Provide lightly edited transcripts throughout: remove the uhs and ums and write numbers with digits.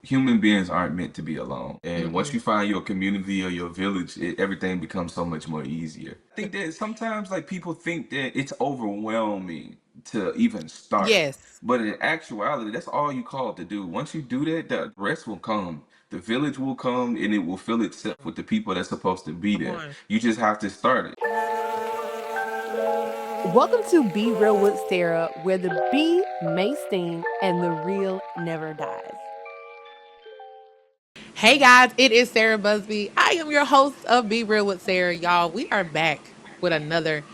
human beings aren't meant to be alone. And once you Mm-mm. find your community or your village, everything becomes so much more easier. I think that sometimes like people think that it's overwhelming to even start. Yes. But in actuality, that's all you called to do. Once you do that, the rest will come. The village will come and it will fill itself with the people that's supposed to be Come there. on. You just have to start it. Welcome to Be Real with Sarah, where the bee may sting and the real never dies. Hey guys, it is Sarah Busby. I am your host of Be Real with Sarah. Y'all, we are back with another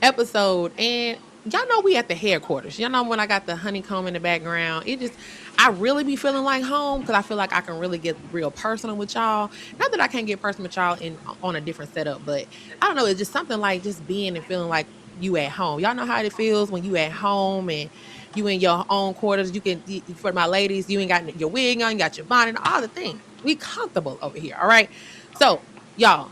episode. And y'all know we at the headquarters. Y'all know when I got the honeycomb in the background, I really be feeling like home because I feel like I can really get real personal with y'all. Not that I can't get personal with y'all on a different setup, but I don't know. It's just something like just being and feeling like you at home. Y'all know how it feels when you at home and you in your own quarters. For my ladies, you ain't got your wig on, you got your bonnet, all the things. We comfortable over here. All right. So, y'all,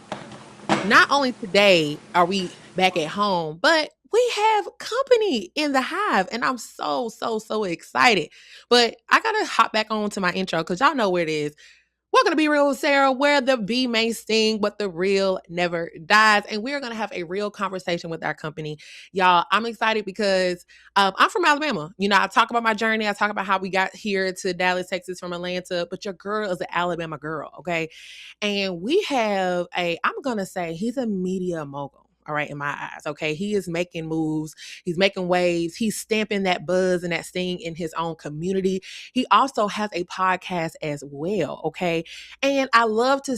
not only today are we back at home, but we have company in the hive. And I'm so, so, so excited. But I got to hop back on to my intro because y'all know where it is. Welcome to Be Real with Sarah, where the bee may sting, but the real never dies. And we're going to have a real conversation with our company. Y'all, I'm excited because I'm from Alabama. You know, I talk about my journey. I talk about how we got here to Dallas, Texas from Atlanta, but your girl is an Alabama girl, okay? And we have I'm going to say he's a media mogul. All right, in my eyes. Okay. He is making moves. He's making waves. He's stamping that buzz and that sting in his own community. He also has a podcast as well. Okay. And I love to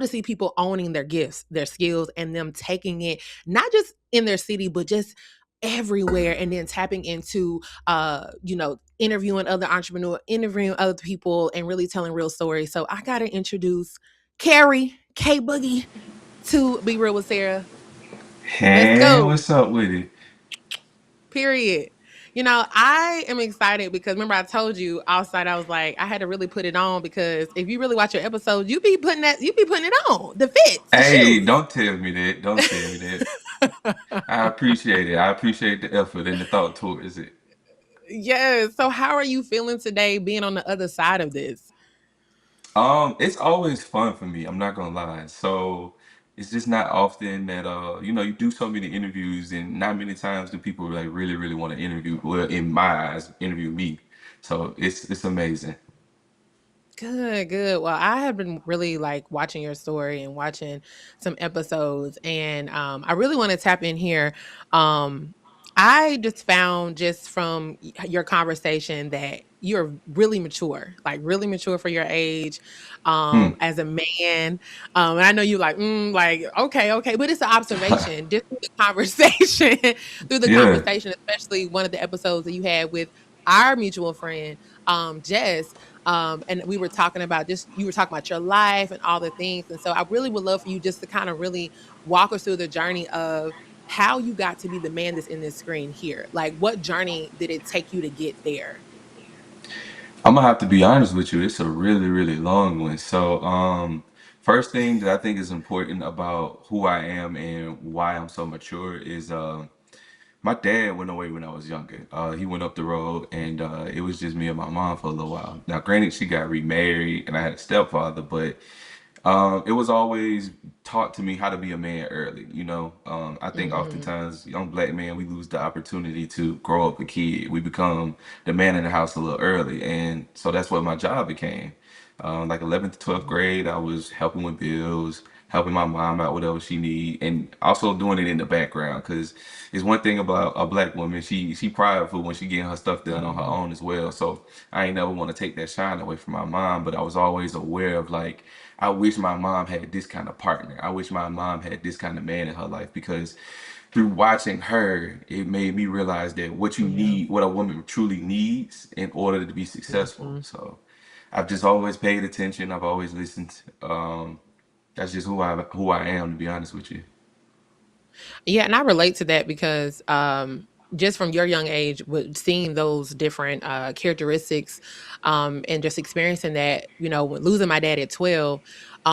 see people owning their gifts, their skills, and them taking it not just in their city, but just everywhere, and then tapping into interviewing other entrepreneurs, interviewing other people, and really telling real stories. So I gotta introduce Kerry K Boogie to Be Real with Sarah. Let's Hey, go. what's up with it? Period. You know, I am excited because remember I told you outside I was like I had to really put it on because if you really watch your episodes, you be putting it on. The fits, the Hey, shoes. don't tell me that. Don't tell me that. I appreciate it. I appreciate the effort and the thought towards it. Yes. So how are you feeling today being on the other side of this? It's always fun for me. I'm not gonna lie. So it's just not often that you do so many interviews and not many times do people like really, really want to interview, well, in my eyes, interview me. So it's amazing. Good, good. Well, I have been really like watching your story and watching some episodes, and I really want to tap in here. Um, I just found just from your conversation that you're really mature, like really mature for your age, Hmm. as a man. And I know you like okay, okay, but it's an observation just through the conversation, through the Yeah. conversation, especially one of the episodes that you had with our mutual friend, Jess, and we were talking about just you were talking about your life and all the things. And so I really would love for you just to kind of really walk us through the journey of how you got to be the man that's in this screen here. Like what journey did it take you to get there? I'm gonna have to be honest with you. It's a really, really long one. So, first thing that I think is important about who I am and why I'm so mature is my dad went away when I was younger. He went up the road, and it was just me and my mom for a little while. Now, granted, she got remarried, and I had a stepfather, but it was always taught to me how to be a man early. I think Hmm. oftentimes young black men we lose the opportunity to grow up a kid. We become the man in the house a little early, and so that's what my job became. Like 11th to 12th grade, I was helping with bills, helping my mom out whatever she need, and also doing it in the background. Cause it's one thing about a black woman, she prideful when she getting her stuff done on her Hmm. own as well. So I ain't never want to take that shine away from my mom, but I was always aware of like I wish my mom had this kind of partner. I wish my mom had this kind of man in her life because through watching her, it made me realize that what you Yeah. need, what a woman truly needs in order to be successful. Hmm. So I've just always paid attention. I've always listened. That's just who I am, to be honest with you. Yeah, and I relate to that because just from your young age, with seeing those different characteristics, and just experiencing that, when losing my dad at 12,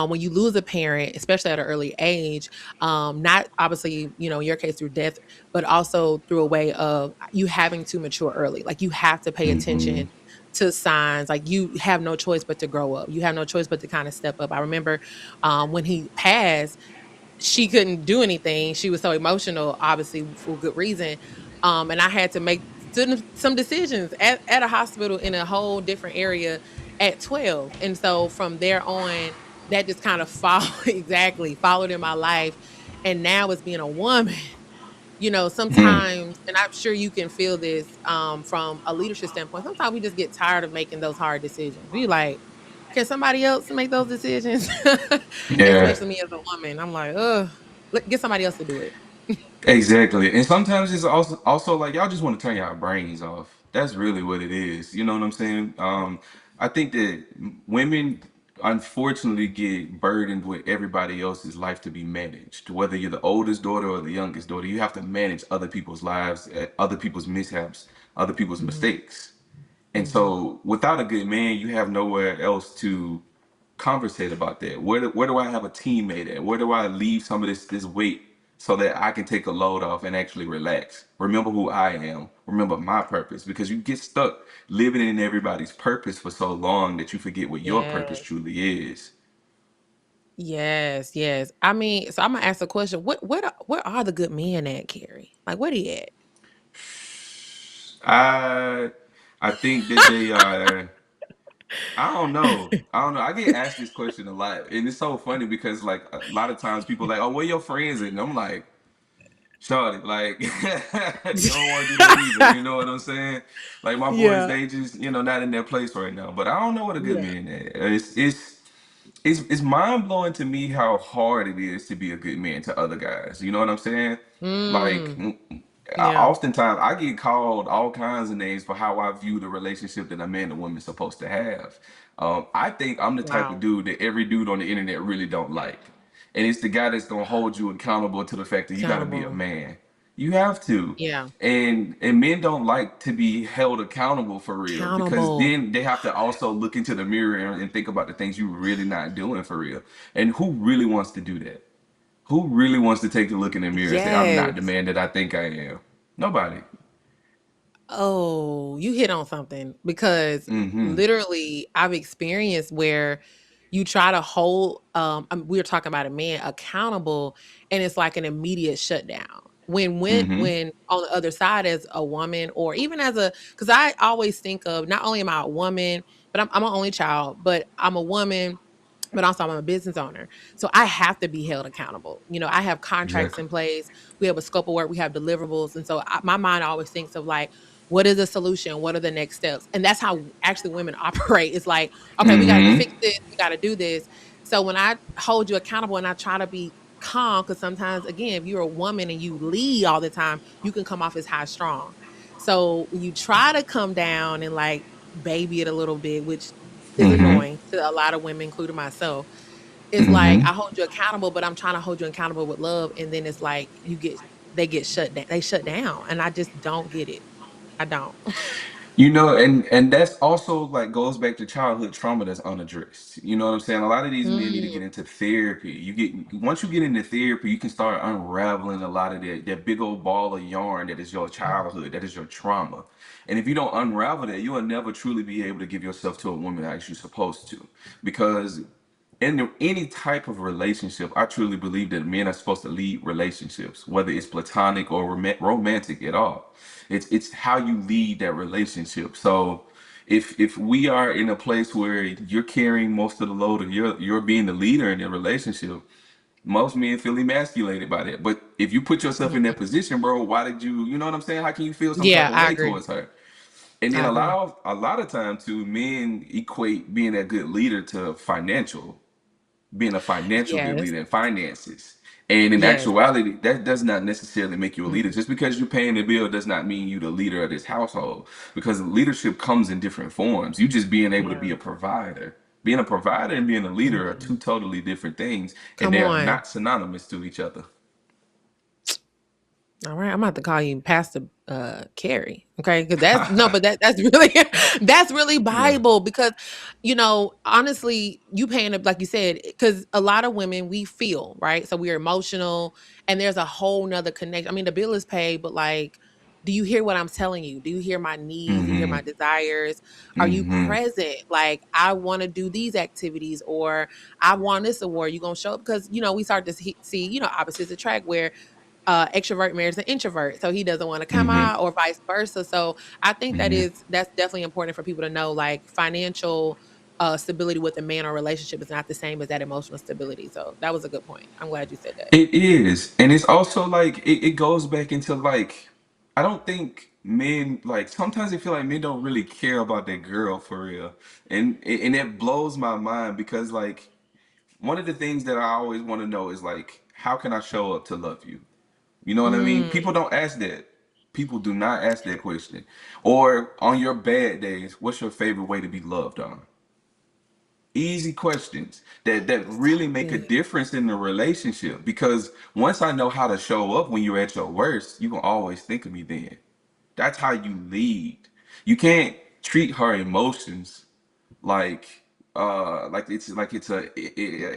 when you lose a parent, especially at an early age, not obviously, in your case through death, but also through a way of you having to mature early. Like you have to pay Hmm. attention to signs like you have no choice but to grow up. You have no choice but to kind of step up. I remember when he passed, she couldn't do anything. She was so emotional, obviously for good reason. And I had to make some decisions at a hospital in a whole different area at 12. And so from there on, that just kind of followed exactly followed in my life. And now as being a woman, Mhm. sometimes, and I'm sure you can feel this from a leadership standpoint, sometimes we just get tired of making those hard decisions. We like, can somebody else make those decisions? Yeah. Especially me as a woman. I'm like, ugh, get somebody else to do it. Exactly. And sometimes it's also like y'all just want to turn y'all brains off. That's really what it is. You know what I'm saying? I think that women unfortunately get burdened with everybody else's life to be managed. Whether you're the oldest daughter or the youngest daughter, you have to manage other people's lives, other people's mishaps, other people's Hmm. mistakes. And Hmm. so without a good man, you have nowhere else to conversate about that. Where do I have a teammate at? Where do I leave some of this weight so that I can take a load off and actually relax? Remember who I am. Remember my purpose, because you get stuck living in everybody's purpose for so long that you forget what your purpose Yes. truly is. Yes. Yes. I mean, so I'm gonna ask a question. Where are the good men at, Kerry? Like, where he at? I I think that they are. I don't know. I don't know. I get asked this question a lot, and it's so funny because like a lot of times people are like, "Oh, where your friends?" at?" And I'm like, "Shawty, like you don't want to do that either." You know what I'm saying? Like my boys, Yeah. they just not in their place right now. But I don't know what a good Yeah. man is. It's mind blowing to me how hard it is to be a good man to other guys. You know what I'm saying? Like, Mm. Yeah. oftentimes I get called all kinds of names for how I view the relationship that a man and woman supposed to have. I think I'm the type of Wow. dude that every dude on the internet really don't like, and it's the guy that's gonna hold you accountable to the fact that you got to be a Accountable. man. You have to. Yeah. And men don't like to be held accountable for real, because Accountable. then they have to also look into the mirror and think about the things you really not doing for real. And who really wants to do that? Who really wants to take a look in the mirror and say, I'm not the Yes. man that I think I am? Nobody. Oh, you hit on something because Mm-hmm. literally I've experienced where you try to hold we were talking about a man accountable and it's like an immediate shutdown. Mm-hmm. When on the other side as a woman or even as a because I always think of not only am I a woman, but I'm an only child, but I'm a woman, but also I'm a business owner. So I have to be held accountable. I have contracts Exactly. in place. We have a scope of work. We have deliverables. And so my mind always thinks of like, what is the solution? What are the next steps? And that's how actually women operate. It's like, okay, we got to Mm-hmm. fix this. We got to do this. So when I hold you accountable and I try to be calm, because sometimes, again, if you're a woman and you lead all the time, you can come off as high strong. So when you try to come down and like baby it a little bit, which is Mm-hmm. annoying to a lot of women, including myself. It's like Mm-hmm. I hold you accountable, but I'm trying to hold you accountable with love, and then it's like they get shut down. They shut down, and I just don't get it. I don't. And that's also like goes back to childhood trauma that's unaddressed. You know what I'm saying? A lot of these men need to Mm, get into therapy. Once you get into therapy, you can start unraveling a lot of that big old ball of yarn that is your childhood, that is your trauma. And if you don't unravel that, you will never truly be able to give yourself to a woman as you're supposed to. Because in any type of relationship, I truly believe that men are supposed to lead relationships, whether it's platonic or romantic at all. It's how you lead that relationship. So if we are in a place where you're carrying most of the load and you're being the leader in the relationship, most men feel emasculated by that. But if you put yourself in that mhm. position, bro, why did you know what I'm saying? How can you feel some type Yeah, of I way agree. towards her? And then I agree. a lot of time too, men equate being a good leader to financial, being a financial good Yes. leader in finances. And in Yes. actuality, that does not necessarily make you a leader. Mm-mm. Just because you're paying the bill does not mean you the leader of this household. Because leadership comes in different forms. You just being able to be Yeah. a provider. Being a provider and being a leader are two Mhm. totally different things, and Come they are on. not synonymous to each other. All right, I'm about to call you Pastor Kerry. Okay, because that's no, but that's really that's really Yeah. Bible because honestly, you paying up like you said, because a lot of women we feel right, so we're emotional, and there's a whole nother connection. I mean, the bill is paid, but like do you hear what I'm telling you? Do you hear my needs? Do you hear Mm-hmm. my desires? Are you Mm-hmm. present? Like, I want to do these activities, or I want this award. You gonna show up? Because we start to see, opposites attract, where extrovert marries an introvert, so he doesn't want to come Mm-hmm. out, or vice versa. So I think Mm-hmm. that's definitely important for people to know. Like, financial stability with a man or relationship is not the same as that emotional stability. So that was a good point. I'm glad you said that. It is, and it's also like it goes back into like I don't think men like sometimes I feel like men don't really care about their girl for real, and it blows my mind because like one of the things that I always want to know is like how can I show up to love you? You know what I mean? Mm, People don't ask that. People do not ask that question. Or on your bad days, what's your favorite way to be loved on? Easy questions that so really make a good. difference in the relationship because once I know how to show up when you're at your worst, you can always think of me then. That's how you lead. You can't treat her emotions like it's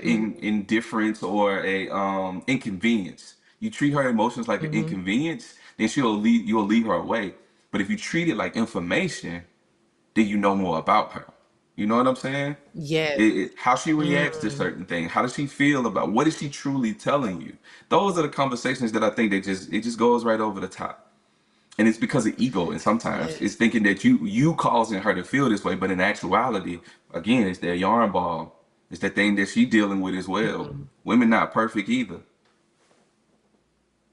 Mm-hmm. indifference or a inconvenience. You treat her emotions like an Mm-hmm. inconvenience, then you'll lead her away. But if you treat it like information, then you know more about her. You know what I'm saying? Yes. How she reacts to Mm, certain things. How does she feel about what is she truly telling you? Those are the conversations that I think it just goes right over the top. And it's because of ego. And sometimes it's yes. thinking that you causing her to feel this way, but in actuality, again, it's that yarn ball. It's that thing that she dealing with as well. Mm. Women not perfect either.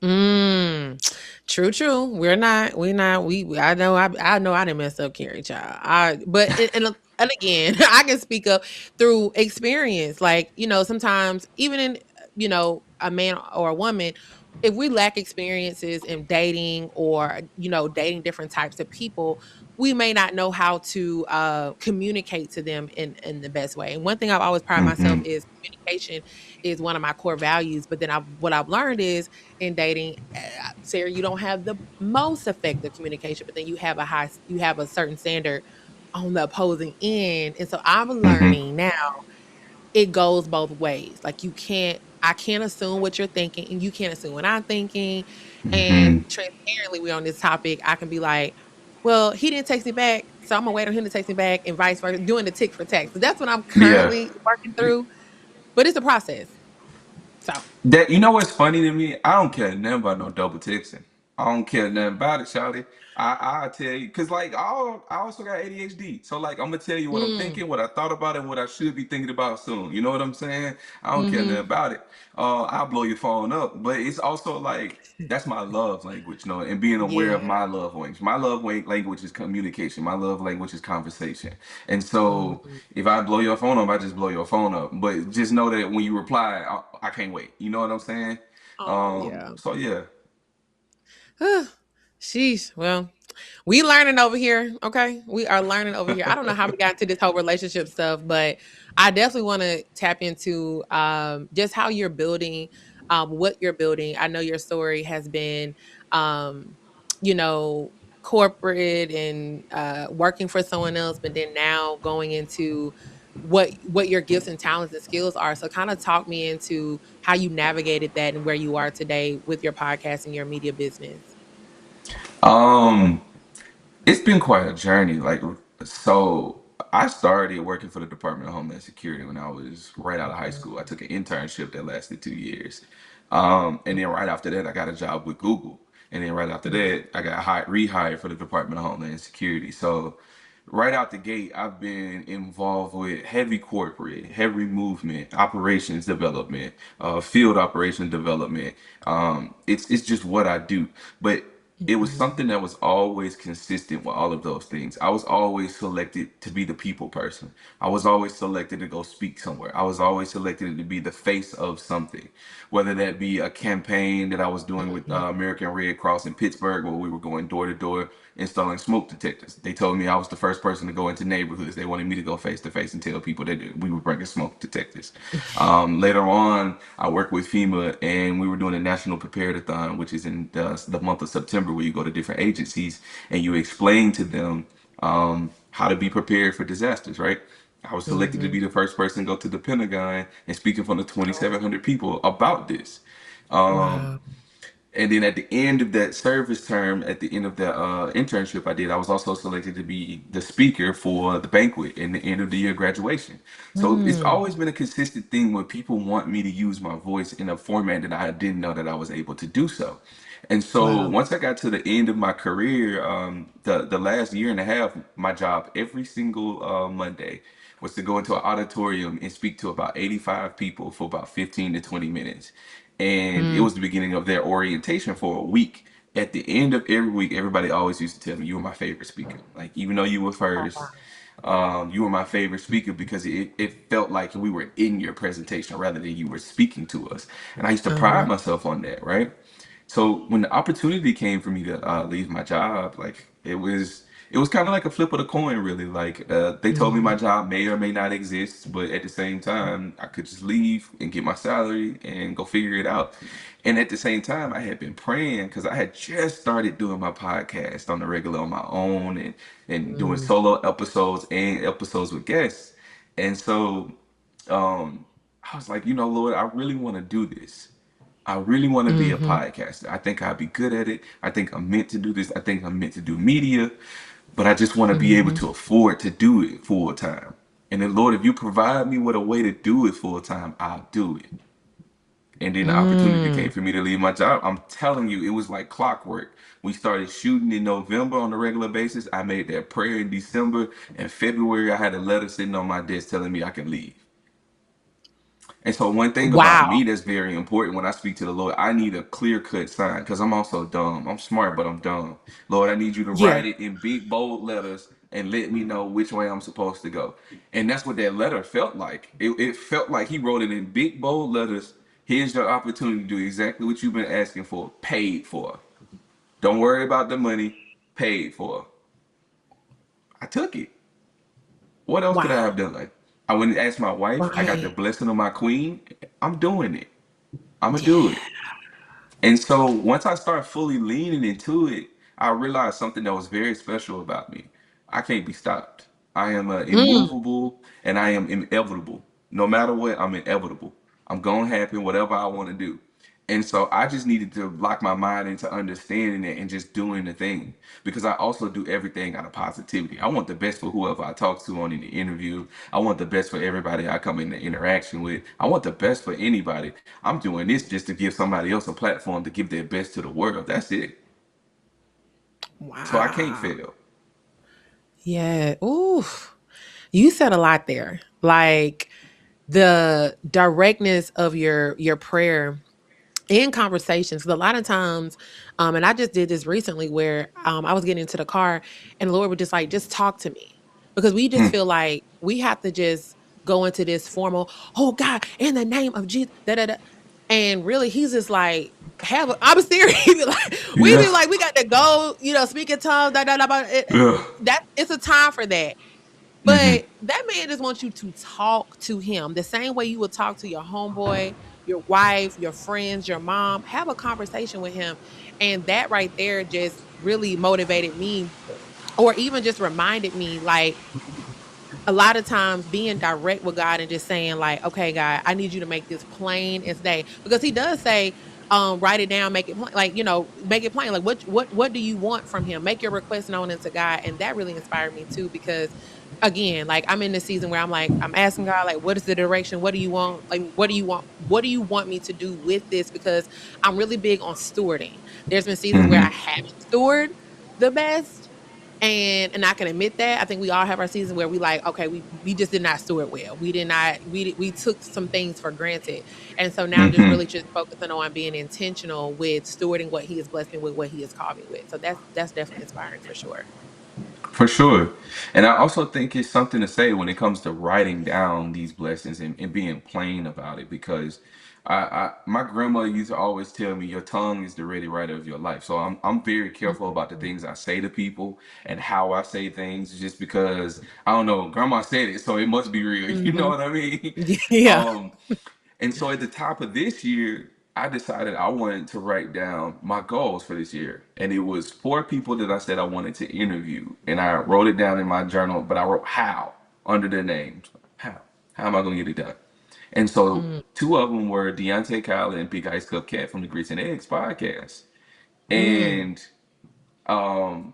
Mm. True, true. We're not. I know I didn't mess up, Carrie, child. And again, I can speak up through experience. Like, sometimes even in, a man or a woman, if we lack experiences in dating, or, dating different types of people, we may not know how to communicate to them in the best way. And one thing I've always prided myself Hmm. is communication is one of my core values. But then what I've learned is in dating, Sarah, you don't have the most effective communication, but then you have a certain standard on the opposing end. And so I'm Hmm. learning now it goes both ways. Like, I can't assume what you're thinking, and you can't assume what I'm thinking. And Hmm. transparently, we on this topic, I can be like, well, he didn't text me back, so I'm gonna wait on him to text me back, and vice versa, doing the tick for text. So that's what I'm Yeah. currently working through, but it's a process. So, That you know what's funny to me? I don't care nothing about no double texting. I don't care nothing about it, Shawty. I tell you, cause like I also got ADHD. So like I'm gonna tell you what I'm mm, thinking, what I thought about, and what I should be thinking about soon. You know what I'm saying? I don't care nothing mm-hmm. about it. I'll blow your phone up, but it's also like that's my love language, you know, and being aware of Yeah. my love language. My language is communication. My love language is conversation. And so Mhm. if I blow your phone up, I just blow your phone up. But just know that when you reply, I can't wait. You know what I'm saying? Oh, yeah. So yeah. Sheesh. Well, we learning over here, okay? We are learning over here. I don't know how we got into this whole relationship stuff, but I definitely want to tap into just how you're building, what you're building. I know your story has been, um, you know, corporate and working for someone else, but then now going into what your gifts and talents and skills are. So kind of talk me into how you navigated that and where you are today with your podcast and your media business. Um, it's been quite a journey. So I started working for the Department of Homeland Security when I was right out of high school. I took an internship that lasted 2 years. And then right after that, I got a job with Google. And then right after Mhm. that, I got rehired for the Department of Homeland Security. So right out the gate, I've been involved with heavy corporate, heavy movement, operations development, field operation development. It's just what I do. But it was Mhm. something that was always consistent with all of those things. I was always selected to be the people person. I was always selected to go speak somewhere. I was always selected to be the face of something, whether that be a campaign that I was doing with Mhm. American Red Cross in Pittsburgh, where we were going door to door installing smoke detectors. They told me I was the first person to go into neighborhoods. They wanted me to go face to face and tell people that we were bringing smoke detectors. Later on, I worked with FEMA and we were doing a national prepared-a-thon, which is in the month of September, where you go to different agencies and you explain to them how to be prepared for disasters, right? I was selected to be Mhm. the first person to go to the Pentagon and speak in front of Oh, 2,700 people about this. Um, wow. And then at the end of that service term, at the end of the internship I did, I was also selected to be the speaker for the banquet and the end of the year graduation. So it's Mm. always been a consistent thing where people want me to use my voice in a format that I didn't know that I was able to do so. And so Wow. once I got to the end of my career, the last year and a half, my job every single Monday was to go into an auditorium and speak to about 85 people for about 15 to 20 minutes. And it Mm. was the beginning of their orientation for a week. At the end of every week, everybody always used to tell me, "You were my favorite speaker. Like, even though you were Oh, first, wow. you were my favorite speaker because it felt like we were in your presentation rather than you were speaking to us." And I used to Uh-huh. pride myself on that, right? So when the opportunity came for me to leave my job, like it was kind of like a flip of the coin, really. Like they told me my Mm. job may or may not exist, but at the same time, I could just leave and get my salary and go figure it out. And at the same time, I had been praying because I had just started doing my podcast on the regular on my own and doing Mm. solo episodes and episodes with guests. And so um, I was like, Lord, I really want to do this. I really want to be a Mhm. podcaster. I think I'd be good at it. I think I'm meant to do this. I think I'm meant to do media, but I just want to be able Mhm. to afford to do it full time. And then, Lord, if you provide me with a way to do it full time, I'll do it. And then the opportunity came Mm. for me to leave my job. I'm telling you, it was like clockwork. We started shooting in November on a regular basis. I made that prayer in December. In February, I had a letter sitting on my desk telling me I can leave. And so one thing about Wow. me that's very important when I speak to the Lord, I need a clear cut sign because I'm also dumb. I'm smart, but I'm dumb. Lord, I need you to Yeah. write it in big bold letters and let me know which way I'm supposed to go. And that's what that letter felt like. It felt like he wrote it in big bold letters. Here's your opportunity to do exactly what you've been asking for, paid for. Don't worry about the money, paid for. I took it. What else could I Wow. have done? I went and asked my wife. I got the Right. blessing of my queen. I'm doing it. I'm gonna do Yeah. it. And so once I started fully leaning into it, I realized something that was very special about me. I can't be stopped. I am Mm. immovable and I am inevitable. No matter what, I'm inevitable. I'm going to happen, whatever I want to do. And so I just needed to lock my mind into understanding it and just doing the thing because I also do everything out of positivity. I want the best for whoever I talk to on the interview. I want the best for everybody I come into interaction with. I want the best for anybody. I'm doing this just to give somebody else a platform to give their best to the world. That's it. So I can't Wow. fail. Yeah. Ooh. You said a lot there. Like the directness of your prayer in conversations. 'Cause a lot of times, and I just did this recently where I was getting into the car and the Lord would just like, just talk to me. Because we just Hmm. feel like we have to just go into this formal, oh God, in the name of Jesus, da da da. And really he's just like, I'm serious. He be like, we Yeah. be like, we got to go, speak in tongues, da da da. Yeah. That it's a time for that. Hmm. But that man just wants you to talk to him the same way you would talk to your homeboy, your wife, your friends, your mom. Have a conversation with him. And that right there just really motivated me, or even just reminded me like, a lot of times being direct with God and just saying like, okay, God, I need you to make this plain as day. Because he does say, write it down, make it plain, like, make it plain. Like what do you want from him? Make your request known unto God. And that really inspired me too, because again, like I'm in this season where I'm like, I'm asking God, like, what is the direction? What do you want? Like, what do you want? What do you want me to do with this? Because I'm really big on stewarding. There's been seasons where I Hmm. haven't stewarded the best, and I can admit that. I think we all have our season where we like, okay, we just did not steward well. We did not we took some things for granted. And so now I'm just Hmm. really just focusing on being intentional with stewarding what he has blessed me with, what he has called me with. So that's definitely inspiring for sure. For sure. And I also think it's something to say when it comes to writing down these blessings and being plain about it because my grandmother used to always tell me your tongue is the ready writer of your life. So I'm very careful about the Mhm. things I say to people and how I say things just because I don't know, grandma said it, so it must be real. You know Mhm. what I mean? Yeah. Um And so at the top of this year, I decided I wanted to write down my goals for this year. And it was four people that I said I wanted to interview. And I wrote it down in my journal, but I wrote how under their names. How? How am I going to get it done? And so Mm, two of them were Deontay Kyler and Big Ice Cupcat from the Grits and Eggs podcast. mm, And um,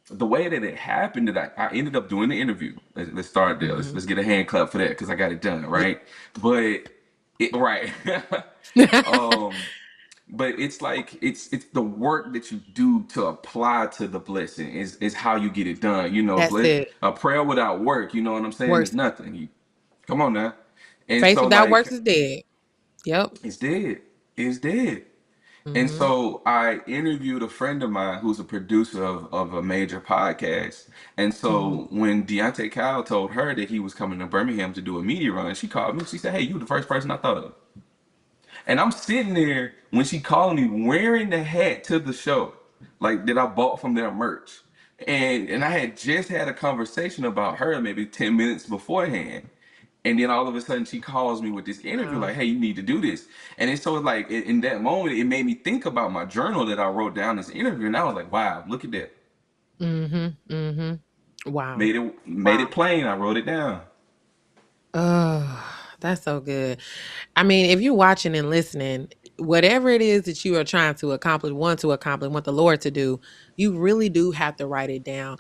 the way that it happened, that I ended up doing the interview. Let's start there. mm-hmm. Let's get a hand clap for that because I got it done, Yeah. right? But it right. um, but it's like it's the work that you do to apply to the blessing is how you get it done. You know, That's it. a prayer without work, you know what I'm saying, is Works. nothing. Come on now. And Faith so without works like is dead. Yep. it's dead. It's dead. And Mm-hmm. so I interviewed a friend of mine who's a producer of a major podcast. And Mm-hmm. so when Deontay Kyle told her that he was coming to Birmingham to do a media run, she called me. She said, "Hey, you were the first person I thought of." And I'm sitting there when she called me wearing the hat to the show, like that I bought from their merch. And I had just had a conversation about her maybe 10 minutes beforehand. And then all of a sudden she calls me with this interview, Wow. like, "Hey, you need to do this." And it's so like in that moment, it made me think about my journal that I wrote down this interview. And I was like, wow, look at that. Mm-hmm. Mm-hmm. Wow. Made Wow. it plain. I wrote it down. Oh, that's so good. I mean, if you're watching and listening, whatever it is that you are trying to accomplish, want the Lord to do, you really do have to write it down.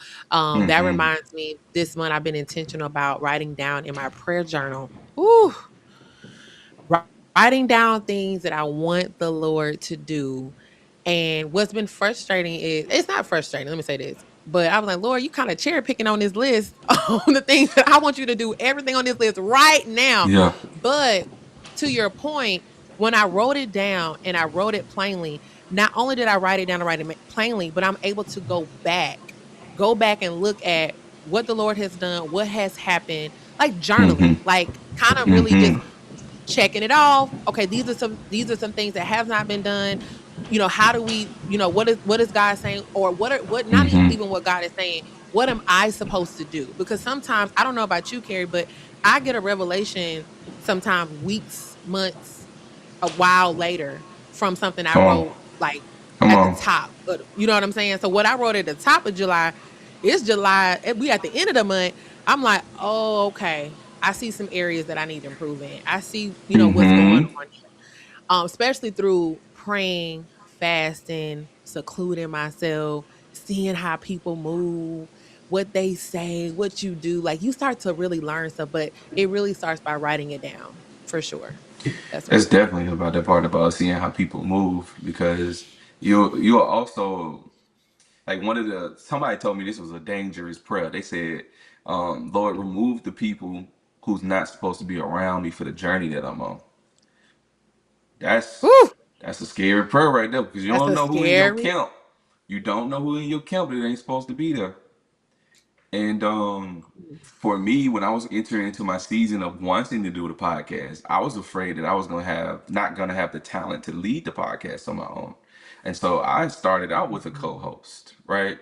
That Mm-hmm. reminds me, this month I've been intentional about writing down in my prayer journal. Ooh, wri- writing down things that I want the Lord to do. And what's been frustrating is it's not frustrating. Let me say this. But I was like, Lord, you kind of cherry picking on this list on the things that I want you to do, everything on this list right now. Yeah. But to your point, when I wrote it down and I wrote it plainly, not only did I write it down and write it plainly, but I'm able to go back and look at what the Lord has done, what has happened, like Mm-hmm. journaling, like kind of really just Mm-hmm. checking it off. Okay, these are some things that have not been done. How do we, what is God saying, or what not Mm-hmm. even what God is saying. What am I supposed to do? Because sometimes I don't know about you, Kerry, but I get a revelation sometimes weeks, months, a while later from something I Come on. wrote like Come at the on. top. But you know what I'm saying? So what I wrote at the top of July, it's July. We at the end of the month. I'm like, oh, okay. I see some areas that I need to improve in. I see, what's going Mm-hmm. on here. Especially through praying, fasting, secluding myself, seeing how people move, what they say, what you do. Like you start to really learn stuff, but it really starts by writing it down for sure. That's for It's sure. definitely about that part about seeing how people move because you'll also like one of the somebody told me this was a dangerous prayer. They said, "Lord, remove the people who's not supposed to be around me for the journey that I'm on." That's Whew, that's a scary prayer right there because you that's don't a know who in your scary. camp. You don't know who in your camp that ain't supposed to be there. And for me, when I was entering into my season of wanting to do the podcast, I was afraid that I was not gonna have the talent to lead the podcast on my own. And so I started out with a Mhm. co-host, right?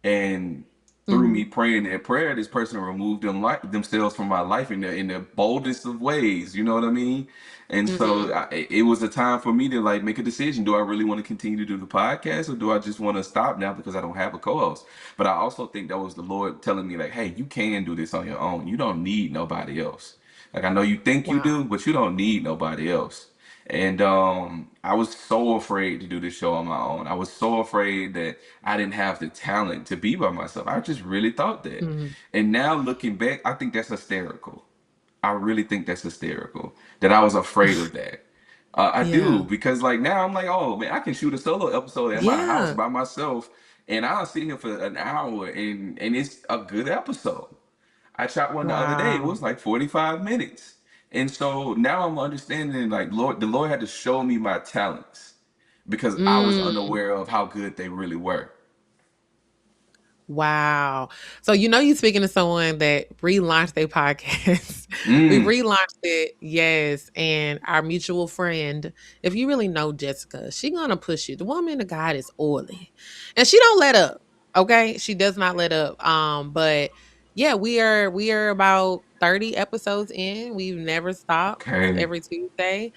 And through me Mhm. praying that prayer, this person removed themselves from my life in the boldest of ways. You know what I mean? And Mhm. so it was a time for me to like make a decision. Do I really want to continue to do the podcast, or do I just want to stop now because I don't have a co-host? But I also think that was the Lord telling me like, "Hey, you can do this on your own. You don't need nobody else. Like I know you think you Wow. do, but you don't need nobody else." And I was so afraid to do this show on my own. I was so afraid that I didn't have the talent to be by myself. I just really thought that. Mhm. And now looking back, I think that's hysterical. I really think that's hysterical that I was afraid of that. I do Yeah. because like now I'm like, oh man, I can shoot a solo episode at my house Yeah. by myself, and I'll sit here for an hour, and it's a good episode. I shot one the other day; it Wow. was like 45 minutes, and so now I'm understanding like the Lord had to show me my talents because I was Mm. unaware of how good they really were. Wow. So you speaking to someone that relaunched their podcast. We Mm, relaunched it, yes. And our mutual friend, if you really know Jessica, she gonna push you. The woman of God is oily. And she don't let up. Okay. She does not let up. But yeah, we are about 30 episodes in. We've never stopped okay. every Tuesday.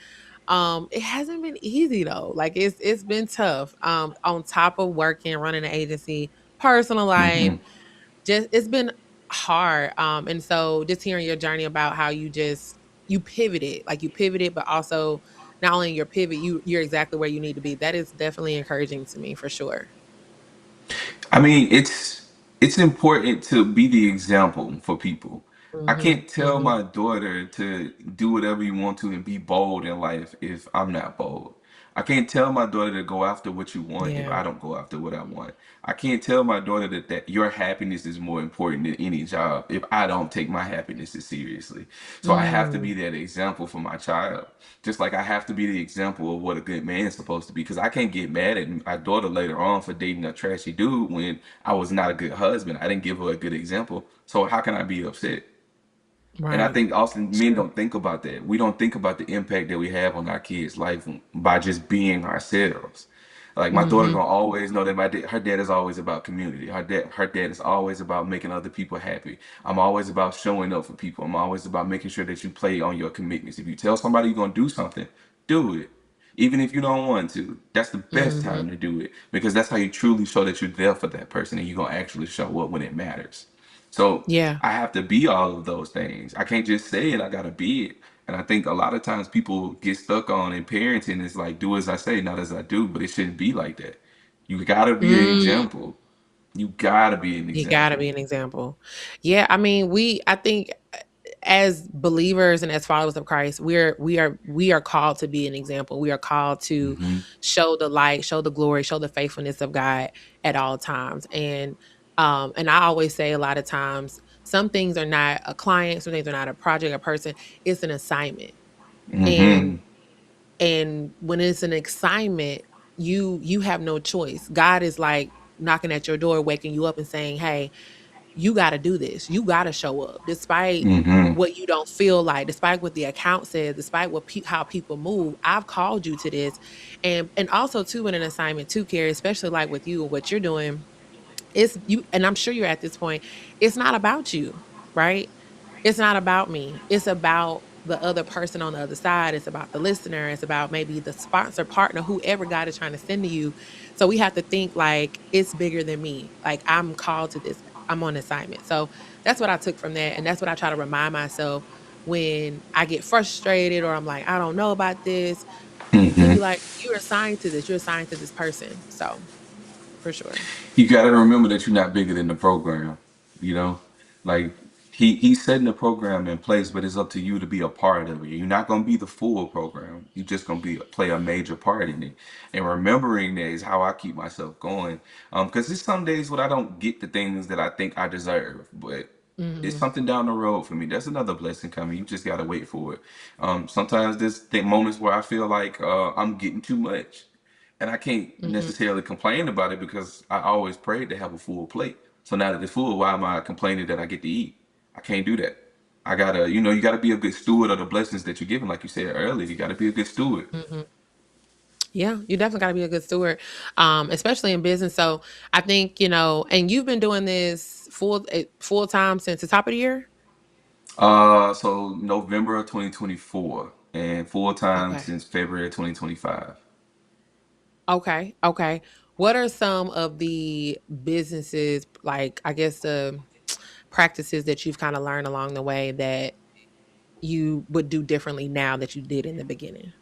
It hasn't been easy though. Like it's been tough. On top of working, running an agency, personal life, Mm-hmm. just it's been hard. And so just hearing your journey about how you just you pivoted, like you pivoted, but also not only your pivot, you're exactly where you need to be. That is definitely encouraging to me for sure. I mean, it's important to be the example for people. I Mhm. can't tell Mhm. my daughter to do whatever you want to and be bold in life if I'm not bold. I can't tell my daughter to go after what you want if Yeah. I don't go after what I want. I can't tell my daughter that your happiness is more important than any job if I don't take my happiness as seriously. So I have to Mm. be that example for my child. Just like I have to be the example of what a good man's supposed to be. Because I can't get mad at my daughter later on for dating a trashy dude when I was not a good husband. I didn't give her a good example. So how can I be upset? And I Right. think often men Sure. don't think about that. We don't think about the impact that we have on our kids' life by just being ourselves. Like my daughter Mhm. gonna always know that her dad is always about community. Her dad is always about making other people happy. I'm always about showing up for people. I'm always about making sure that you play on your commitments. If you tell somebody you're gonna do something, do it. Even if you don't want to, that's the best Mhm. time to do it because that's how you truly show that you're there for that person and you're gonna actually show up when it matters. So Yeah. I have to be all of those things. I can't just say it, I gotta be it. And I think a lot of times people get stuck on in parenting is like do as I say, not as I do, but it shouldn't be like that. You gotta be an Mm. example. You gotta be an You gotta example. be an example. Yeah, I mean, I think as believers and as followers of Christ, we are called to be an example. We are called to Hmm. show the light, show the glory, show the faithfulness of God at all times. And I always say a lot of times, some things are not a client, some things are not a project, a person. It's an assignment. Hmm. And when it's an assignment, you have no choice. God is like knocking at your door, waking you up and saying, "Hey, you got to do this. You got to show up despite Hmm. what you don't feel like, despite what the account says, despite how people move. I've called you to this." And also too in an assignment too, Kerry, especially like with you and what you're doing, it's you, and I'm sure you're at this point, it's not about you, right? It's not about me. It's about the other person on the other side. It's about the listener. It's about maybe the sponsor, partner, whoever God is trying to send to you. So we have to think like it's bigger than me. Like I'm called to this. I'm on assignment. So that's what I took from that. And that's what I try to remind myself when I get frustrated or I'm like, I don't know about this, to Hmm. be like, you're assigned to this. You're assigned to this person. So for sure. You got to remember that you're not bigger than the program. You know, like he's setting the program in place, but it's up to you to be a part of it. You're not gonna be the full program. You're just gonna be play a major part in it. And remembering that is how I keep myself going. Because there's some days when I don't get the things that I think I deserve, but it's Hmm. something down the road for me. That's another blessing coming. You just gotta wait for it. Sometimes there's moments where I feel like I'm getting too much, and I can't Hmm. necessarily complain about it because I always prayed to have a full plate. So now that it's full, why am I complaining that I get to eat? I can't do that. I gotta, you gotta be a good steward of the blessings that you're given. Like you said earlier, you gotta be a good steward. Hmm. Yeah, you definitely got to be a good steward, especially in business. So I think and you've been doing this full time since the top of the year. So November of 2024 and full time Okay, since February of 2025. okay. What are some of the businesses, like I guess the practices that you've kind of learned along the way that you would do differently now that you did in the beginning?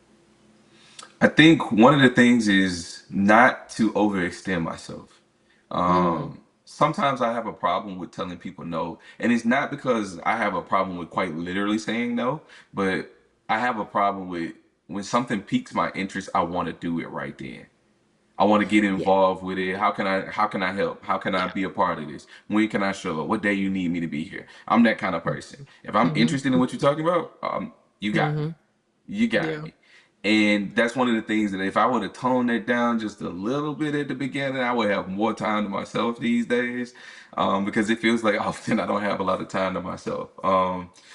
I think one of the things is not to overextend myself. Mm, Sometimes I have a problem with telling people no, and it's not because I have a problem with quite literally saying no, but I have a problem with when something piques my interest, I want to do it right then. I want to get yeah, involved with it. How can I help? How can I yeah. be a part of this? When can I show up? What day you need me to be here? I'm that kind of person. If I'm Mm-hmm. interested in what you're talking about, you got me. Mm-hmm. You got Yeah. me. And that's one of the things that if I would have toned that down just a little bit at the beginning, I would have more time to myself these days. Because it feels like often I don't have a lot of time to myself.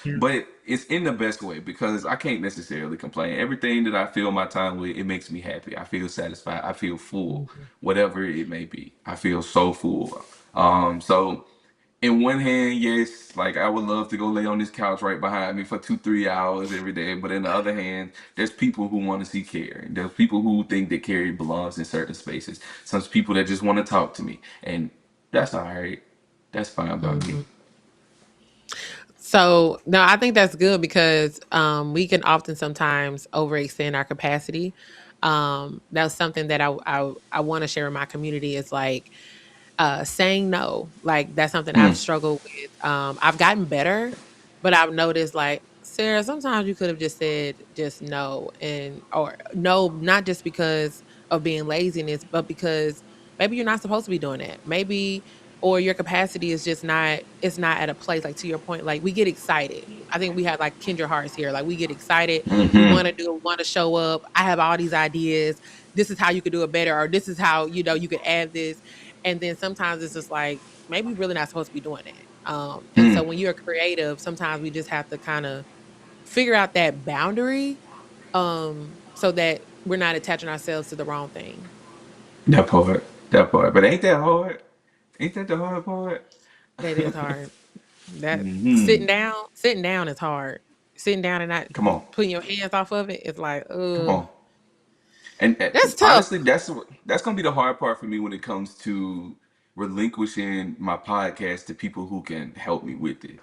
Yeah. But it's in the best way because I can't necessarily complain. Everything that I fill my time with, it makes me happy. I feel satisfied. I feel full, Mhm. whatever it may be. I feel so full. So in one hand, yes, like I would love to go lay on this couch right behind me for 2, 3 hours every day. But in the other hand, there's people who want to see Carrie. There's people who think that Carrie belongs in certain spaces. Some people that just want to talk to me, and that's all right. That's fine by me. Mhm. So no, I think that's good because we can often sometimes overextend our capacity. That's something that I want to share with my community is like saying no. Like that's something I've Mm, struggled with. I've gotten better, but I've noticed like Sarah, sometimes you could have just said just no and or no, not just because of being laziness, but because maybe you're not supposed to be doing that. Maybe or your capacity is just not it's not at a place like to your point like we get excited. I think we have like kindred hearts here. Like we get excited, we want to mm-hmm, do, want to show up. I have all these ideas. This is how you could do it better, or this is how you could add this. And then sometimes it's just like maybe we're really not supposed to be doing that. And so mm. when you're creative, sometimes we just have to kind of figure out that boundary, so that we're not attaching ourselves to the wrong thing. That part, that part. But ain't that hard? Ain't that the hard part? That is hard. That Hmm. sitting down is hard. Sitting down and not Come on, putting your hands off of it, it's like, come on. And that's tough. honestly, that's gonna be the hard part for me when it comes to relinquishing my podcast to people who can help me with it.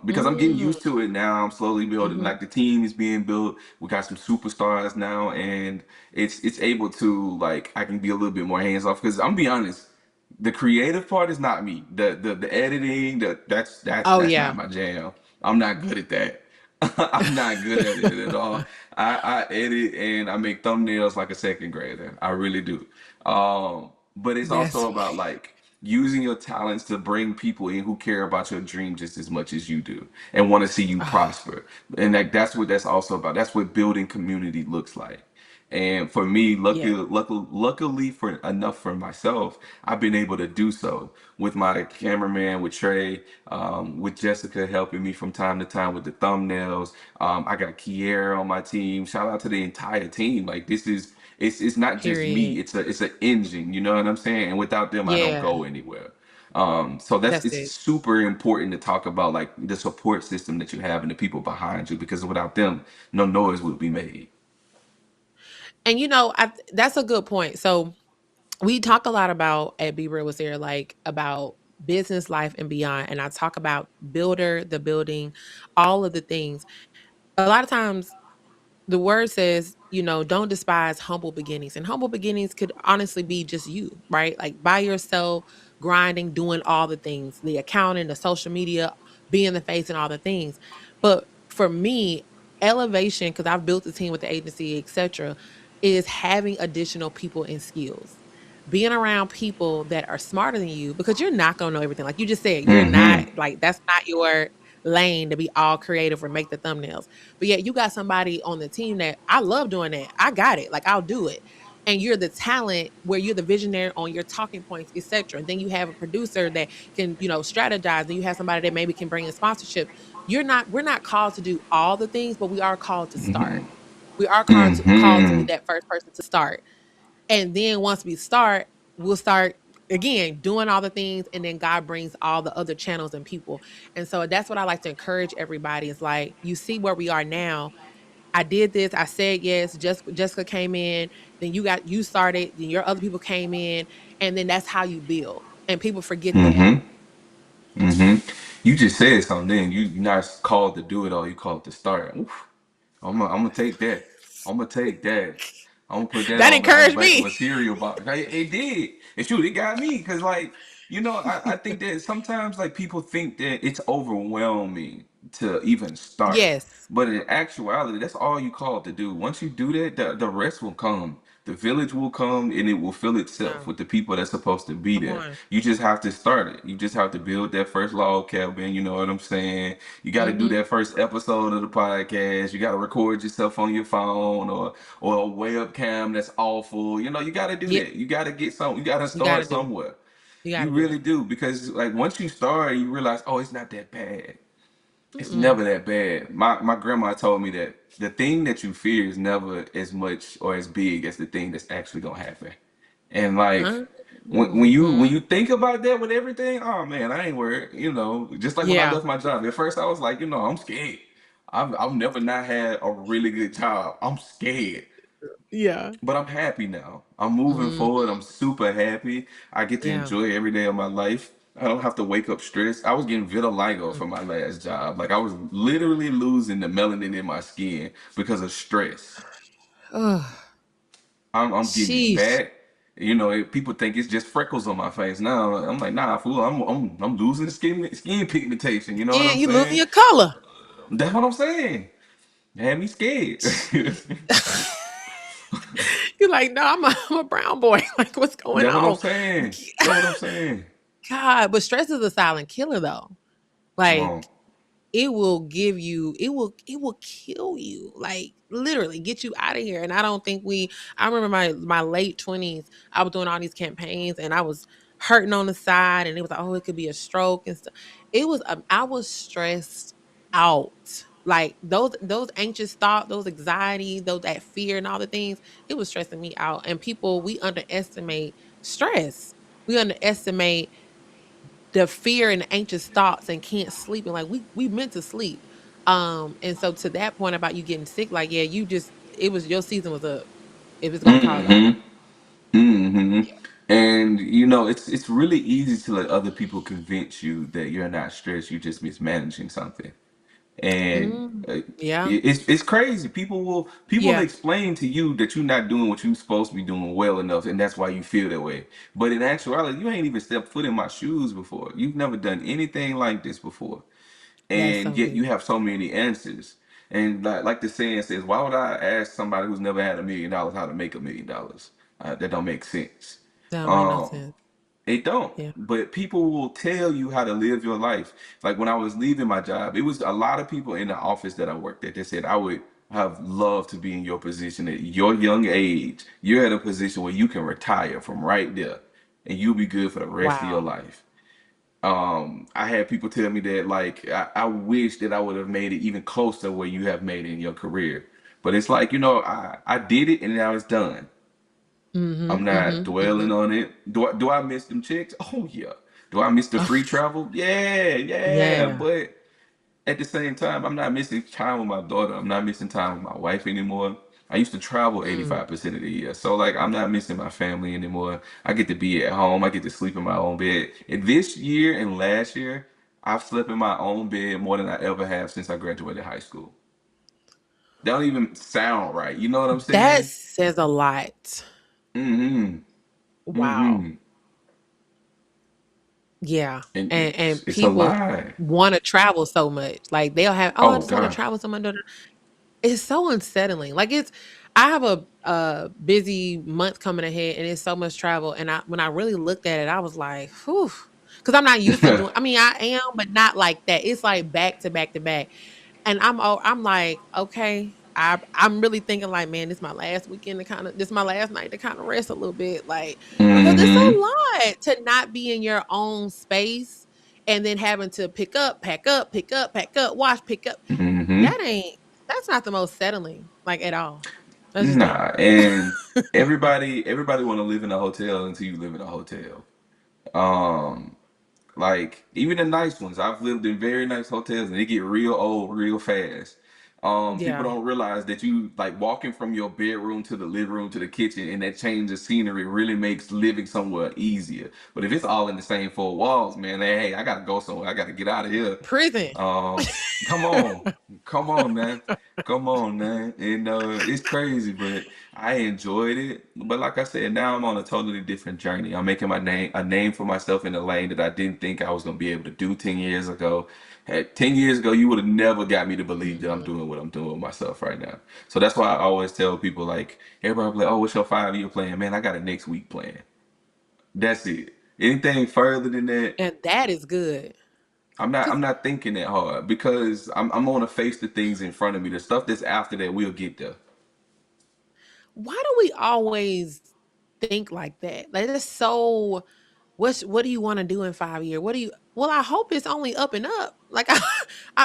Because I'm getting Mm, used to it now. I'm slowly building. mhm. Like the team is being built. We got some superstars now, and it's able to like I can be a little bit more hands off. Because I'm be honest, the creative part is not me. The editing, Oh that's not yeah, my jam. I'm not good at that. I'm not good at it at all. I edit and I make thumbnails like a second grader. I really do. But it's that's also about like using your talents to bring people in who care about your dream just as much as you do and want to see you prosper. And like that's what that's also about. That's what building community looks like. And for me, yeah. luckily for enough for myself, I've been able to do so with my cameraman, with Trey, with Jessica helping me from time to time with the thumbnails. I got Kiera on my team. Shout out to the entire team. Like this is it's not just me. Period. It's an engine. You know what I'm saying? And without them, I don't Yeah, go anywhere. So that's that's it's it. super important to talk about like the support system that you have and the people behind you because without them, no noise would be made. And that's a good point. So we talk a lot about at Be Real with Sarah, like about business life and beyond. And I talk about builder, the building, all of the things. A lot of times the word says, don't despise humble beginnings. And humble beginnings could honestly be just you, right? Like by yourself, grinding, doing all the things, the accounting, the social media, being the face and all the things. But for me, elevation, because I've built a team with the agency, etc., is having additional people and skills. Being around people that are smarter than you because you're not gonna know everything. Like you just said, you're not Mm-hmm. like that's not your lane to be all creative or make the thumbnails. But yet you got somebody on the team that I love doing that. I got it. Like I'll do it. And you're the talent where you're the visionary on your talking points, etc. And then you have a producer that can, strategize. And you have somebody that maybe can bring in sponsorship. We're not called to do all the things, but we are called to start. We are called to be Mm-hmm. that first person to start. And then once we start, we'll start again doing all the things and then God brings all the other channels and people. And so that's what I like to encourage everybody is like you see where we are now. I did this, I said yes, Jessica came in, then you started, then your other people came in, and then that's how you build. And people forget that. Mm-hmm. Mm-hmm. You just said something. Then you're not called to do it all. You called to start. Oof. I'm gonna take that. I'm gonna take that. I'm gonna put that That on the encouraged back of me. a cereal box. It did. And shoot, it got me because like I think that sometimes like people think that it's overwhelming to even start, Yes. but in actuality, that's all you called to do. Once you do that, the rest will come. The village will come and it will fill itself No, with the people that's supposed to be come there. on. You just have to start it. You just have to build that first log cabin. You know what I'm saying? You got to do Mm-hmm. that first episode of the podcast. You got to record yourself on your phone or a webcam that's awful. You got to do Yeah, that. You got to get some. You got to you gotta start do it. somewhere. You You gotta do really it. do because like once you start, you realize, oh, it's not that bad. It's Mm-mm. never that bad. My grandma told me that the thing that you fear is never as much or as big as the thing that's actually gonna happen. And like when Mm-hmm. you think about that with everything, oh man, I ain't worried. Just like when I Yeah. left my job. At first I was like, I'm scared. I've never not had a really good job. I'm scared. Yeah. But I'm happy now. I'm moving Mm, forward. I'm super happy. I get to yeah. enjoy every day of my life. I don't have to wake up stressed. I was getting vitiligo from my last job. Like I was literally losing the melanin in my skin because of stress. Ugh, I'm getting it sheesh. back. You know, people think it's just freckles on my face. Now I'm like, nah, fool. I'm losing skin pigmentation. You know what And I'm you losing saying? your color. That's what I'm saying. It had me scared. You're like, no, I'm a brown boy. Like, what's going That's what I'm on? saying. That's what I'm saying. God, but stress is a silent killer though. Come on. Like, it will give you, it will kill you. Like, literally get you out of here. And I don't think I remember my late 20s, I was doing all these campaigns and I was hurting on the side and it was like, oh, it could be a stroke and stuff. I was stressed out. Like those anxious thoughts, those anxiety, those that fear and all the things, it was stressing me out. And people, we underestimate stress. We underestimate the fear and anxious thoughts and can't sleep and like we meant to sleep. And so to that point about you getting sick, like yeah, it was your season was up. If it's gonna call it off. Mm-hmm. Mm-hmm. Yeah. And you know, it's really easy to let other people convince you that you're not stressed, you're just mismanaging something. And Yeah. it's crazy. People Yeah. explain to you that you're not doing what you're supposed to be doing well enough, and that's why you feel that way. But in actuality, you ain't even stepped foot in my shoes before. You've never done anything like this before, That's and so yet you good. have so many answers. And like the saying says, why would I ask somebody who's never had $1 million how to make $1 million? That don't make sense. That don't make no Um, sense. it don't. Yeah. But people will tell you how to live your life. Like when I was leaving my job, it was a lot of people in the office that I worked at that said I would have loved to be in your position at your young age. You're at a position where you can retire from right there and you'll be good for the rest of your Wow. life. I had people tell me that like I wish that I would have made it even closer where you have made it in your career. But it's like, I did it and now it's done. I'm Mm-hmm. not Mm-hmm. Mm-hmm. dwelling on it. Do I miss them chicks? Oh yeah. Do I miss the free travel? Yeah, yeah. Yeah. But at the same time, I'm not missing time with my daughter. I'm not missing time with my wife anymore. I used to travel Mm. 85% of the year. So like I'm not missing my family anymore. I get to be at home. I get to sleep in my own bed. And this year and last year, I've slept in my own bed more than I ever have since I graduated high school. That don't even sound right. You know what I'm That saying? says a lot. Mm-hmm. Wow. Mm-hmm. Yeah. And And it's a people lie. want to travel so much. Like they'll have, oh, I Oh just want to God. travel so much. It's so unsettling. Like I have a busy month coming ahead and it's so much travel. And when I really looked at it, I was like, whew. Because I'm not used to doing, I mean, I am, but not like that. It's like back to back to back. And I'm like, okay. I'm really thinking like, man, this is my last weekend to this is my last night to kind of rest a little bit. Like, because it's Mm-hmm. a lot to not be in your own space and then having to pick up, pack up, wash, pick up. Mm-hmm. That ain't that's not the most settling, like, at all. That's just not. Nah, and everybody want to live in a hotel until you live in a hotel. Um, like even the nice ones, I've lived in very nice hotels and they get real old real fast. People Yeah. don't realize that you like walking from your bedroom to the living room to the kitchen and that change of scenery really makes living somewhere easier. But if it's all in the same four walls, man, hey, I gotta go somewhere. I gotta get out of here. Prison. Um, come on, come on, man. Come on, man. And it's crazy, but I enjoyed it. But like I said, now I'm on a totally different journey. I'm making a name for myself in a lane that I didn't think I was gonna be able to do 10 years ago. 10 years ago, you would have never got me to believe that I'm Mhm. doing what I'm doing with myself right now. So that's why I always tell people like everybody be like, oh, what's your 5 year plan? Man, I got a next week plan. That's it. Anything further than that, And that is good. I'm Cause not thinking that hard because I'm gonna face the things in front of me. The stuff that's after that, we'll get there. why do we always think like that? Like it's so what do you want to do in 5 years? What do you well, I hope it's only up and up. Like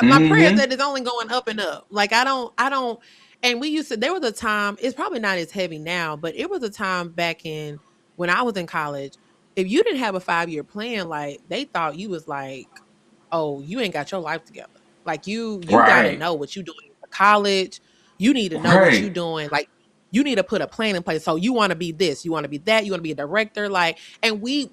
my prayer is Mm-hmm. that it's only going up and up. Like I don't and we used to there was a time, it's probably not as heavy now, but it was a time back in when I was in college. If you didn't have a 5 year plan, like they thought you was like, oh, you ain't got your life together. Like you gotta Right. know what you doing for college. You need to know what you Right. doing. Like you need to put a plan in place. So you want to be this, you want to be that, you want to be a director, like, and we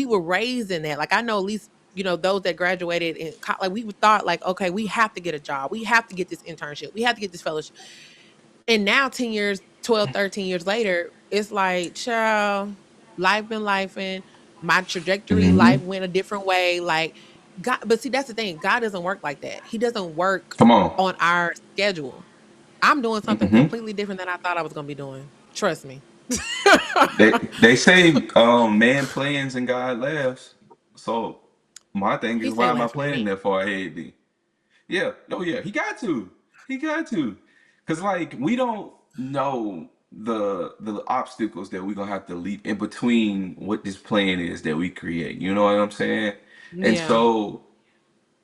were raised in that. Like I know at least those that graduated in like we thought like, okay, we have to get a job, we have to get this internship, we have to get this fellowship. And now 10 years, 12, 13 years later, it's like, child, life been life in my trajectory, Mm-hmm. life went a different way. Like God, but see, that's the thing. God doesn't work like that. He doesn't work Come on. on our schedule. I'm doing something Mm-hmm. completely different than I thought I was gonna be doing. Trust me. They say man plans and God laughs. So my thing He is, say why am I laughing at planning me. that far ahead then? Yeah. Oh yeah. He got to. He got to. Cause like we don't know the obstacles that we're gonna have to leap in between what this plan is that we create. You know what I'm saying? And Yeah. so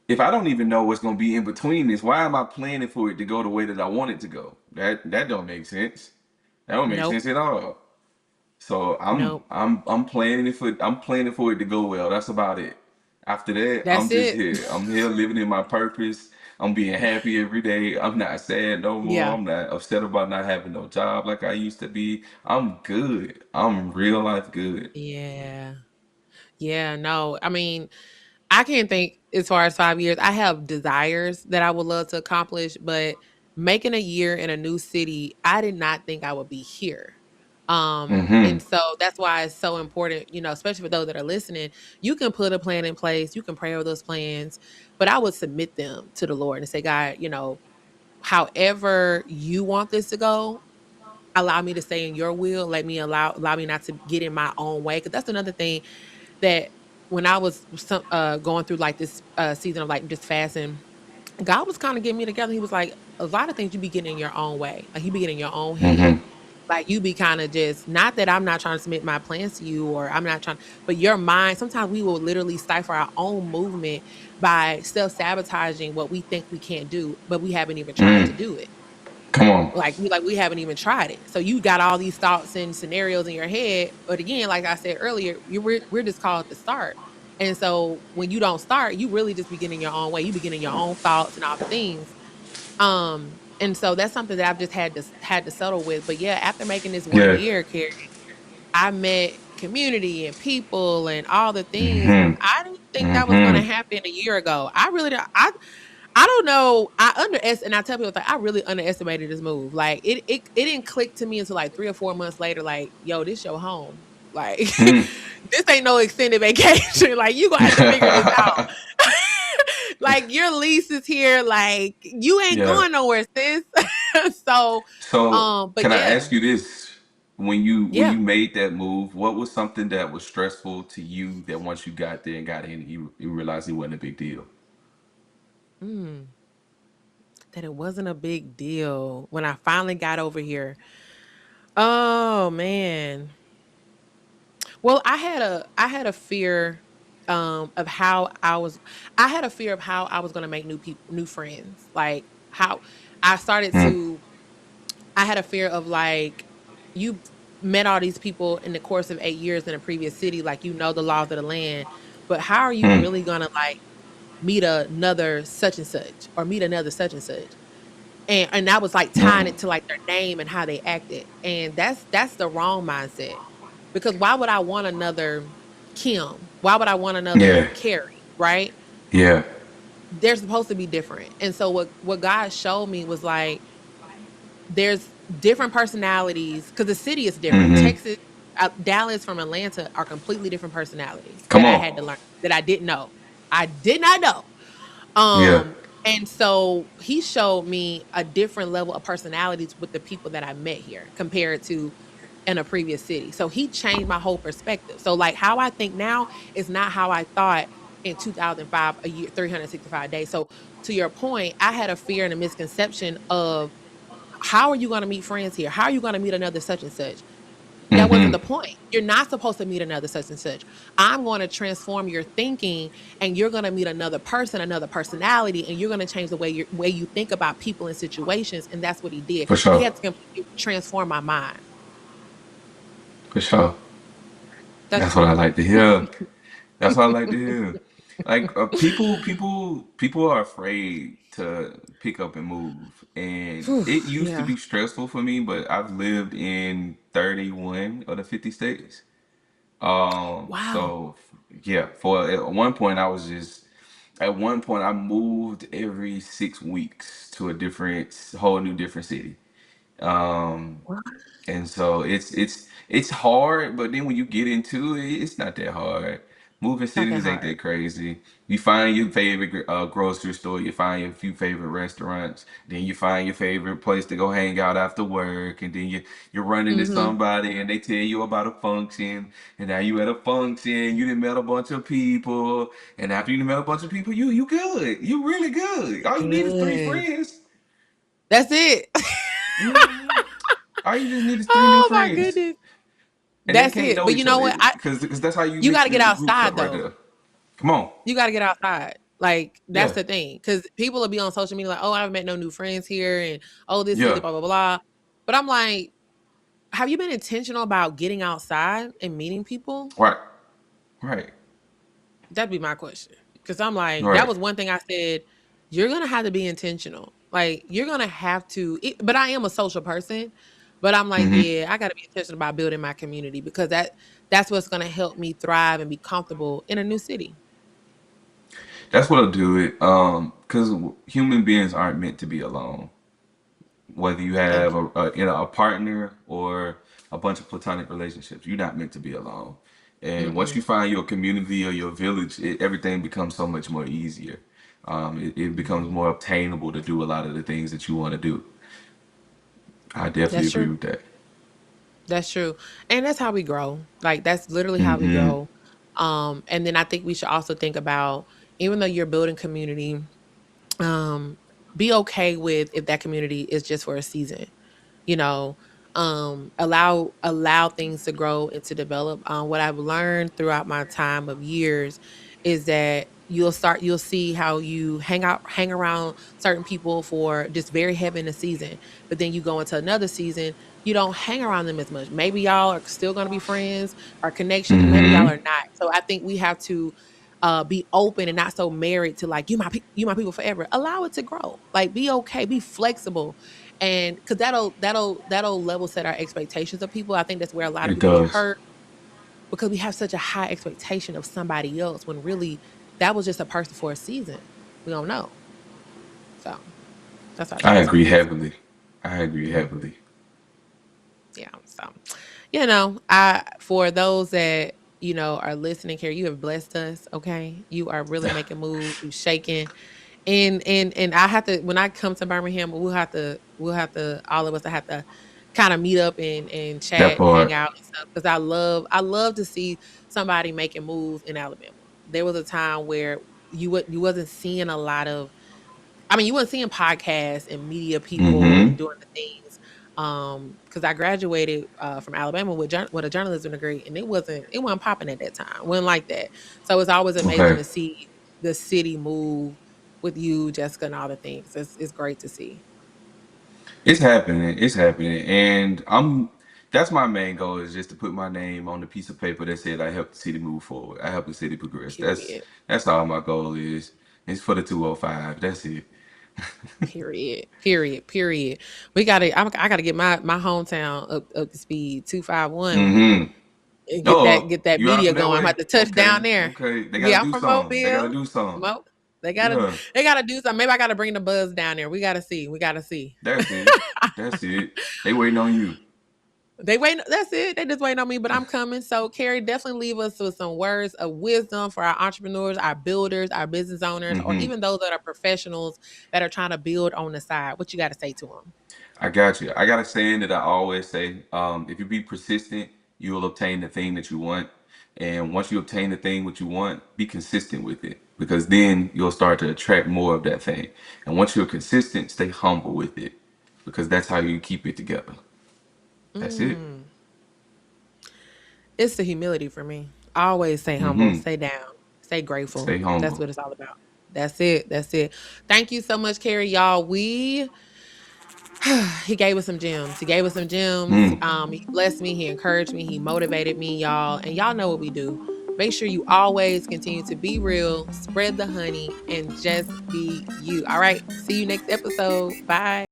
if I don't even know what's gonna be in between this, why am I planning for it to go the way that I want it to go? That don't make sense. That don't make Nope. sense at all. So Nope. I'm planning for it to go well. That's about it. After that, I'm That's just it. here. I'm here living in my purpose. I'm being happy every day. I'm not sad no more. Yeah. I'm not upset about not having no job like I used to be. I'm good. I'm real life good. Yeah. Yeah. No. I mean, I can't think as far as 5 years. I have desires that I would love to accomplish, but making a year in a new city, I did not think I would be here. Mm-hmm. And so that's why it's so important, especially for those that are listening, you can put a plan in place, you can pray over those plans, but I would submit them to the Lord and say, God, however you want this to go, allow me to stay in your will. Let me allow me not to get in my own way. Cause that's another thing that when I was going through like this season of like just fasting, God was kind of getting me together. He was like, a lot of things you be getting in your own way. Like you be getting in your own head. Mm-hmm. Like you be kind of just, not that I'm not trying to submit my plans to you or I'm not trying, but your mind, sometimes we will literally stifle our own movement by self-sabotaging what we think we can't do, but we haven't even tried to Mm. do it. Come on. We haven't even tried it. So you got all these thoughts and scenarios in your head, but again, like I said earlier, we're just called to start. And so when you don't start, you really just beginning your own way. You beginning your own thoughts and all the things. And so that's something that I've just had to settle with. But yeah, after making this one Yeah. year, Kerry, I met community and people and all the things. Mm-hmm. I didn't think that was going to Mm-hmm. happen a year ago. I really don't. I don't know. And I tell people like I really underestimated this move. Like it didn't click to me until like 3 or 4 months later. Like, yo, this your home. Like Mm. this ain't no extended vacation. Like you gonna have to figure this out. Like your lease is here. Like you ain't Yeah. going nowhere, sis. So, So but can I yeah, ask you this? When you yeah. made that move, what was something that was stressful to you that once you got there and got in, you realized it wasn't a big deal? Mm, that it wasn't a big deal when I finally got over here. Oh man. Well, I had a fear of how I had a fear of how I was going to make new friends. Like how I started Mm. to I had a fear of like you met all these people in the course of 8 years in a previous city, like the laws of the land, but how are you Mm. really going to like meet another such and such or meet another such and such? And I was like tying Mm. it to like their name and how they acted. And that's the wrong mindset. Because why would I want another Kim? Why would I want another Yeah. Kerry? Right? Yeah. They're supposed to be different. And so what God showed me was like there's different personalities because the city is different. Mm-hmm. Texas, Dallas from Atlanta are completely different personalities that Come I on. had to learn that I didn't know. I did not know. Yeah. And so he showed me a different level of personalities with the people that I met here compared to in a previous city. So he changed my whole perspective. So like how I think now is not how I thought in 2005, a year, 365 days. So to your point, I had a fear and a misconception of how are you going to meet friends here? How are you going to meet another such and such? That wasn't Mm-hmm. the point. You're not supposed to meet another such and such. I'm going to transform your thinking and you're going to meet another person, another personality, and you're going to change the way you think about people and situations. And that's what he did. For He sure. had to completely transform my mind. For sure. That's That's what I it. like to hear. That's what I like to hear. Like people are afraid to pick up and move, and Whew, it used to yeah. be stressful for me, but I've lived in 31 of the 50 states. Wow. So yeah, for at one point I was just at one point I moved every 6 weeks to a whole new different city. Um, What? and so it's hard, but then when you get into it, it's not that hard. Moving Not that cities ain't hard. that crazy. You find your favorite grocery store, you find your few favorite restaurants, then you find your favorite place to go hang out after work, and then you run into Mm-hmm. somebody and they tell you about a function, and now you at a function, you done met a bunch of people, and after you done met a bunch of people, you good, you really good. All you need is three Good. friends. That's it. hmm All you just need is three new Oh my friends. goodness. And they That's can't it. know But you each know other what? I because that's how you you got mix to get the groups outside up right though. there. Come on, You got to get outside. Like that's yeah, the thing, because people will be on social media like, "Oh, I haven't met no new friends here," and "Oh, this is yeah, the blah blah blah." But I'm like, have you been intentional about getting outside and meeting people? right, right, That'd be my question. Because I'm like, that right. was one thing I said. You're gonna have to be intentional. Like you're gonna have to. But I am a social person. But I'm like, hmm yeah, I got to be intentional about building my community because that's what's gonna help me thrive and be comfortable in a new city. That's what'll do it. Because human beings aren't meant to be alone. Whether you Thank have you. a partner or a bunch of platonic relationships, you're not meant to be alone. And once Mm-mm. you find your community or your village, everything becomes so much more easier. It becomes Mhm. more obtainable to do a lot of the things that you want to do. I definitely That's agree true. with that. That's true. And that's how we grow. Like that's literally how we hmm grow. And then I think we should also think about, even though you're building community, um, be okay with if that community is just for a season. You know, allow things to grow and to develop. What I've learned throughout my time of years is that you'll see how you hang around certain people for just very heavy in a season, but then you go into another season, you don't hang around them as much. Maybe y'all are still going to be friends or connections, but maybe y'all hmm are not. So I think we have to be open and not so married to like you my people forever. Allow it to grow. Like be okay, be flexible, and because that'll level set our expectations of people. I think that's where a lot of It people get does. hurt because we have such a high expectation of somebody else when really that was just a person for a season. We don't know. So that's what I think I is agree important. heavily. I agree heavily. Yeah. So I for those that are listening here, you have blessed us. Okay, you are really making moves. You shaking. And I have to, when I come to Birmingham, we'll have to all of us have to kind of meet up and That chat and hang part. out and stuff because I love to see somebody making moves in Alabama. There was a time where you wasn't seeing a lot of, I mean, you weren't seeing podcasts and media people hmm doing the things. Because I graduated from Alabama with a journalism degree, and it wasn't popping at that time. It wasn't like that. So it's always amazing Okay. to see the city move with you, Jessica, and all the things. It's great to see. It's happening. It's happening. And that's my main goal is just to put my name on the piece of paper that said I helped the city move forward. I helped the city progress. That's Period. that's all my goal is. It's for the 205. That's it. Period. Period. Period. I gotta get my hometown up to speed. 251. hmm And Oh, get that you are media from that going. I'm way? about to touch down Okay. there. Okay. They gotta Yeah, I'm do from something. They gotta Mobile. do something. Mo they gotta Yeah. they gotta do something. Maybe I gotta bring the buzz down there. We gotta see. We gotta see. That's it. That's it. They waiting on you. They wait. That's it. They just waiting on me, but I'm coming. So, Carrie, definitely leave us with some words of wisdom for our entrepreneurs, our builders, our business owners, or hmm even those that are professionals that are trying to build on the side. What you got to say to them? I got you. I got a saying that I always say, if you be persistent, you will obtain the thing that you want. And once you obtain the thing what you want, be consistent with it because then you'll start to attract more of that thing. And once you're consistent, stay humble with it because that's how you keep it together. That's it. Mm, it's the humility for me. Always stay humble, hmm stay down, stay grateful. Stay That's humble. what it's all about. That's it. That's it. Thank you so much, Carrie. Y'all, he gave us some gems. He gave us some gems. Mm. He blessed me. He encouraged me. He motivated me, y'all. And y'all know what we do. Make sure you always continue to be real, spread the honey, and just be you. All right. See you next episode. Bye.